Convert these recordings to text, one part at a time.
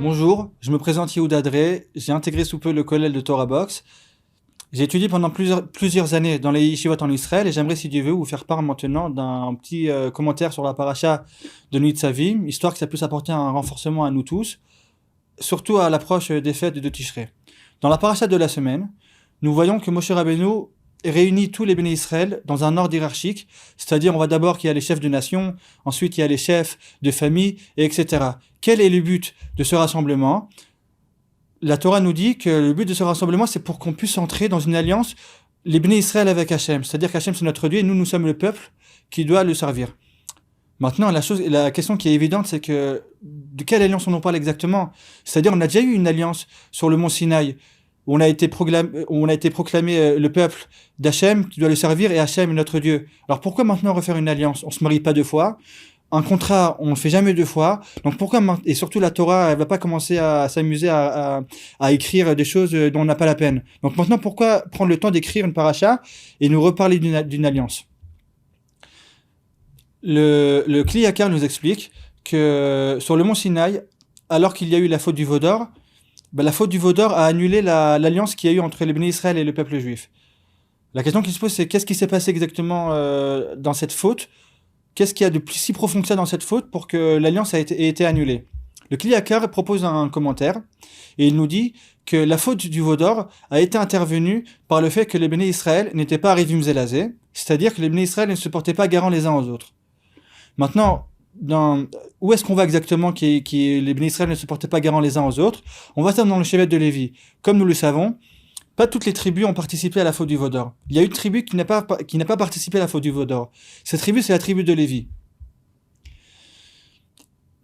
Bonjour, je me présente Yehuda Adré, j'ai intégré sous peu le collège de Torah Box. J'ai étudié pendant plusieurs années dans les yeshivot en Israël et j'aimerais, si Dieu veut, vous faire part maintenant d'un petit commentaire sur la paracha de Nitzavim, histoire que ça puisse apporter un renforcement à nous tous, surtout à l'approche des fêtes de Tishrei. Dans la paracha de la semaine, nous voyons que Moshe Rabbeinu réunit tous les bénis Israël dans un ordre hiérarchique, c'est-à-dire on voit d'abord qu'il y a les chefs de nation, ensuite il y a les chefs de famille, et etc. Quel est le but de ce rassemblement ? La Torah nous dit que le but de ce rassemblement, c'est pour qu'on puisse entrer dans une alliance, les bénis Israël avec Hachem, c'est-à-dire qu'Hachem c'est notre Dieu et nous sommes le peuple qui doit le servir. Maintenant, la question qui est évidente, c'est que de quelle alliance on en parle exactement ? C'est-à-dire on a déjà eu une alliance sur le mont Sinaï, où on a été proclamé le peuple d'Hachem qui doit le servir et Hachem est notre Dieu. Alors pourquoi maintenant refaire une alliance ? On se marie pas deux fois. Un contrat, on ne fait jamais deux fois. Donc pourquoi et surtout la Torah, elle va pas commencer à s'amuser à écrire des choses dont on n'a pas la peine. Donc maintenant, pourquoi prendre le temps d'écrire une paracha et nous reparler d'une alliance ? Le Kli Yakar nous explique que sur le mont Sinaï, alors qu'il y a eu la faute du veau d'or, la faute du veau d'or a annulé l'alliance qu'il y a eu entre les bénis Israël et le peuple juif. La question qui se pose, c'est qu'est-ce qui s'est passé exactement dans cette faute ? Qu'est-ce qu'il y a de si profond que ça dans cette faute pour que l'alliance ait été annulée ? Le Kli Yakar propose un commentaire et il nous dit que la faute du veau d'or a été intervenue par le fait que les bénis Israël n'étaient pas Rivim Zelazé, c'est-à-dire que les bénis Israël ne se portaient pas garant les uns aux autres. Maintenant, où est-ce qu'on va exactement les bénis Israël ne se portaient pas garant les uns aux autres ? On va ça dans le Shevet de Lévi. Comme nous le savons, pas toutes les tribus ont participé à la faute du veau d'or. Il y a une tribu qui n'a pas participé à la faute du veau d'or. Cette tribu, c'est la tribu de Lévi.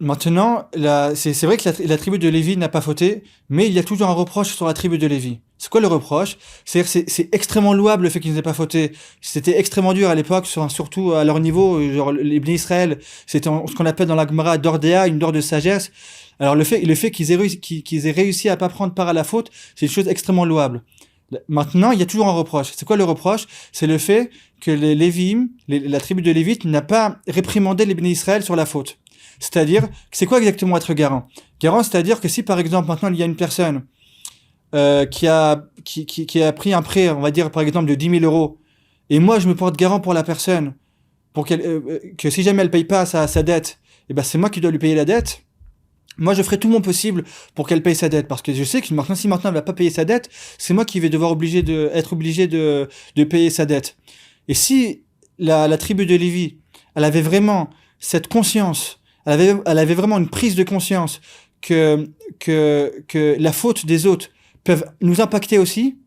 Maintenant, c'est vrai que la tribu de Lévi n'a pas fauté, mais il y a toujours un reproche sur la tribu de Lévi. C'est quoi le reproche ? C'est extrêmement louable le fait qu'ils n'aient pas fauté. C'était extrêmement dur à l'époque, surtout à leur niveau. Genre, les bénis Israël, c'était ce qu'on appelle dans la Gemara d'Ordéa, une dor de sagesse. Alors le fait qu'ils aient réussi à pas prendre part à la faute, c'est une chose extrêmement louable. Maintenant, il y a toujours un reproche. C'est quoi le reproche ? C'est le fait que les Lévim, la tribu de Lévite, n'a pas réprimandé les bénis Israël sur la faute. C'est-à-dire, c'est quoi exactement être garant ? Garant, c'est-à-dire que si par exemple maintenant il y a une personne qui a pris un prêt, on va dire par exemple de 10 000 euros, et moi je me porte garant pour la personne, pour que si jamais elle paye pas sa dette, c'est moi qui dois lui payer la dette. Moi, je ferai tout mon possible pour qu'elle paye sa dette, parce que je sais que si maintenant elle va pas payer sa dette, c'est moi qui vais être obligé de payer sa dette. Et si la tribu de Lévi, elle avait vraiment cette conscience, elle avait vraiment une prise de conscience que la faute des autres peuvent nous impacter aussi,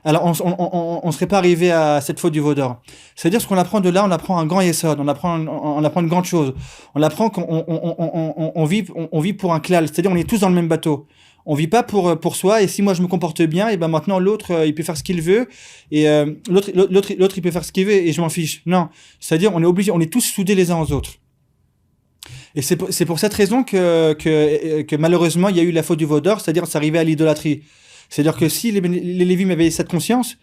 alors on serait pas arrivé à cette faute du veau d'or. C'est-à-dire ce qu'on apprend de là, on apprend un grand yesod, on apprend une grande chose. On apprend qu'on vit pour un klal, c'est-à-dire on est tous dans le même bateau. On vit pas pour soi, et si moi je me comporte bien, et maintenant l'autre il peut faire ce qu'il veut, et l'autre il peut faire ce qu'il veut, et je m'en fiche. Non, c'est-à-dire on est tous soudés les uns aux autres. Et c'est pour cette raison que malheureusement il y a eu la faute du veau d'or, c'est-à-dire ça arrivait à l'idolâtrie. C'est-à-dire que si les Lévim avaient cette conscience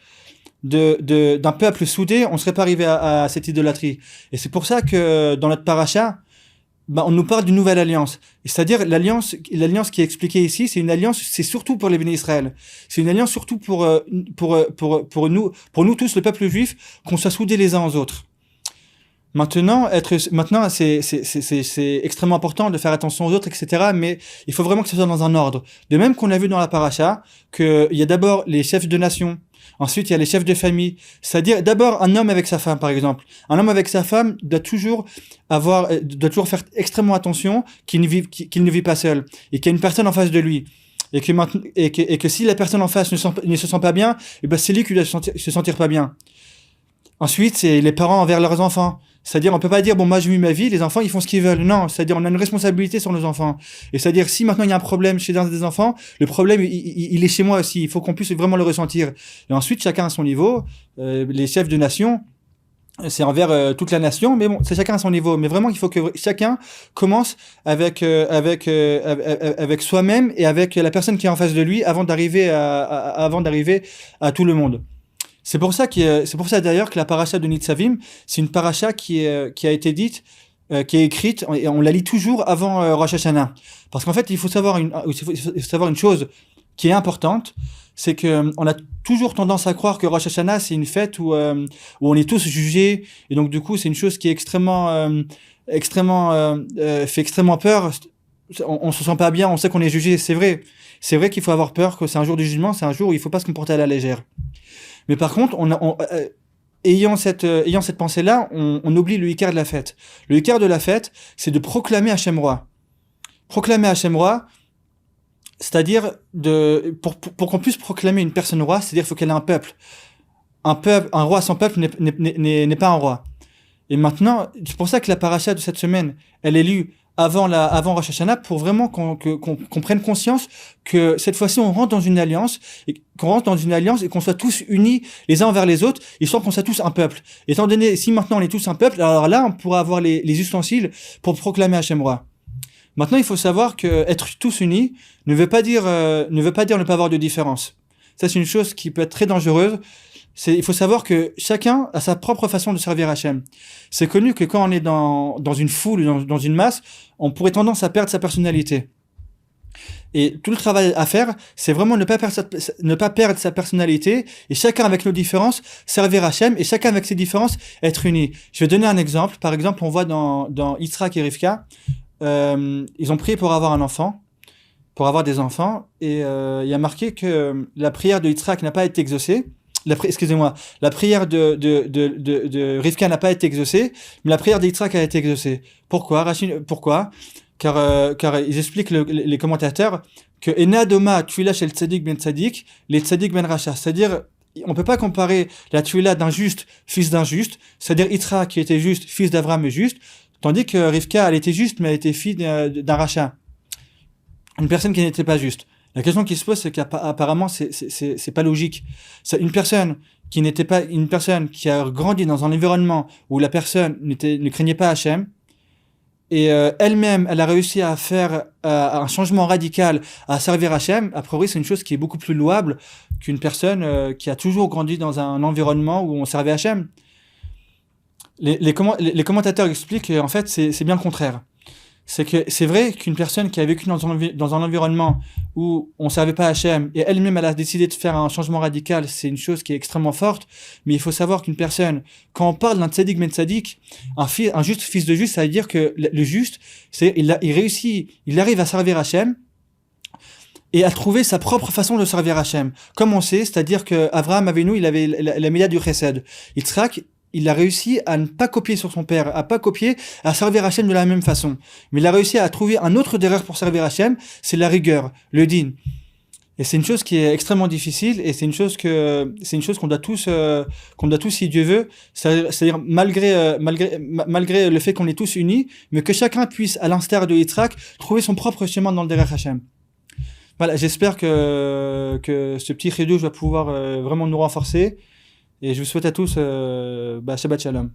d'un peuple soudé, on ne serait pas arrivé à cette idolâtrie. Et c'est pour ça que dans notre paracha, on nous parle d'une nouvelle alliance. C'est-à-dire l'alliance qui est expliquée ici, c'est une alliance, c'est surtout pour les bénis Israël. C'est une alliance surtout pour nous tous, le peuple juif, qu'on soit soudés les uns aux autres. Maintenant, c'est extrêmement important de faire attention aux autres, etc. Mais il faut vraiment que ce soit dans un ordre. De même qu'on a vu dans la paracha qu'il y a d'abord les chefs de nation, ensuite il y a les chefs de famille. C'est-à-dire d'abord un homme avec sa femme, par exemple. Un homme avec sa femme doit toujours faire extrêmement attention qu'il ne vit pas seul et qu'il y a une personne en face de lui. Et que si la personne en face ne se sent pas bien, c'est lui qui doit se sentir pas bien. Ensuite, c'est les parents envers leurs enfants. C'est-à-dire, on peut pas dire, moi, je vis ma vie, les enfants, ils font ce qu'ils veulent. Non, c'est-à-dire, on a une responsabilité sur nos enfants. Et c'est-à-dire, si maintenant il y a un problème chez un des enfants, le problème, il est chez moi aussi. Il faut qu'on puisse vraiment le ressentir. Et ensuite, chacun à son niveau. Les chefs de nation, c'est envers toute la nation, mais bon, c'est chacun à son niveau. Mais vraiment, il faut que chacun commence avec soi-même et avec la personne qui est en face de lui avant d'arriver à tout le monde. C'est pour ça d'ailleurs que la paracha de Nitzavim, c'est une paracha qui a été dite qui est écrite, et on la lit toujours avant Rosh Hashanah. Parce qu'en fait, il faut savoir une chose qui est importante, c'est que on a toujours tendance à croire que Rosh Hashanah, c'est une fête où on est tous jugés, et donc du coup, c'est une chose qui est fait extrêmement peur. On se sent pas bien, on sait qu'on est jugé, c'est vrai. C'est vrai qu'il faut avoir peur, que c'est un jour du jugement, c'est un jour où il faut pas se comporter à la légère. Mais par contre, ayant cette pensée-là, on oublie le Icar de la fête. Le Icar de la fête, c'est de proclamer Hachem roi. Proclamer Hachem roi, c'est-à-dire pour qu'on puisse proclamer une personne roi, c'est-à-dire qu'il faut qu'elle ait un peuple. Un roi sans peuple n'est pas un roi. Et maintenant, c'est pour ça que la paracha de cette semaine, elle est lue avant Rosh Hashanah, pour vraiment qu'on prenne conscience que cette fois-ci on rentre dans une alliance, et qu'on soit tous unis les uns envers les autres, histoire qu'on soit tous un peuple. Étant donné, si maintenant on est tous un peuple, alors là on pourra avoir les ustensiles pour proclamer Hachem roi. Maintenant, il faut savoir que être tous unis ne veut pas dire ne pas avoir de différence. Ça, c'est une chose qui peut être très dangereuse. Il faut savoir que chacun a sa propre façon de servir Hachem. C'est connu que quand on est dans une foule, dans une masse, on pourrait tendance à perdre sa personnalité. Et tout le travail à faire, c'est vraiment ne pas perdre sa personnalité, et chacun avec nos différences, servir Hachem, et chacun avec ses différences, être unis. Je vais donner un exemple. Par exemple, on voit dans Yitzhak et Rivka, ils ont prié pour avoir des enfants, et il y a marqué que la prière de Yitzhak n'a pas été exaucée. La prière de Rivka n'a pas été exaucée, mais la prière d'Yitzhak a été exaucée. Pourquoi? Car ils expliquent les commentateurs que Ena Doma Tfila shel Tzadik ben Tzadik, les Tzadik ben Racha. C'est-à-dire, on peut pas comparer la Tfila d'un juste, fils d'un juste, c'est-à-dire Yitzhak qui était juste, fils d'Avraham juste, tandis que Rivka, elle était juste, mais elle était fille d'un Racha. Une personne qui n'était pas juste. La question qui se pose, c'est qu'apparemment, c'est pas logique. C'est une personne qui a grandi dans un environnement où la personne ne craignait pas Hachem, et elle-même, elle a réussi à faire un changement radical, à servir Hachem. A priori, c'est une chose qui est beaucoup plus louable qu'une personne qui a toujours grandi dans un environnement où on servait Hachem. Les commentateurs expliquent qu'en fait, c'est bien le contraire. C'est que c'est vrai qu'une personne qui a vécu dans un environnement où on servait pas Hachem, et elle-même elle a décidé de faire un changement radical, c'est une chose qui est extrêmement forte. Mais il faut savoir qu'une personne, quand on parle d'un tzaddik ben tzaddik, un juste fils de juste, ça veut dire que le juste, il arrive à servir Hachem et à trouver sa propre façon de servir Hachem. Comme on sait, c'est-à-dire que Avraham Avinu, il avait la médaille du Chesed. Yitzhak, il a réussi à ne pas copier sur son père, à servir Hachem de la même façon. Mais il a réussi à trouver un autre derrière pour servir Hachem, c'est la rigueur, le din. Et c'est une chose qui est extrêmement difficile, et c'est une chose qu'on doit tous, si Dieu veut, c'est-à-dire malgré le fait qu'on est tous unis, mais que chacun puisse, à l'instar de Yitzhak, trouver son propre chemin dans le derrière Hachem. Voilà, j'espère que ce petit chidouche va pouvoir vraiment nous renforcer. Et je vous souhaite à tous Shabbat Shalom.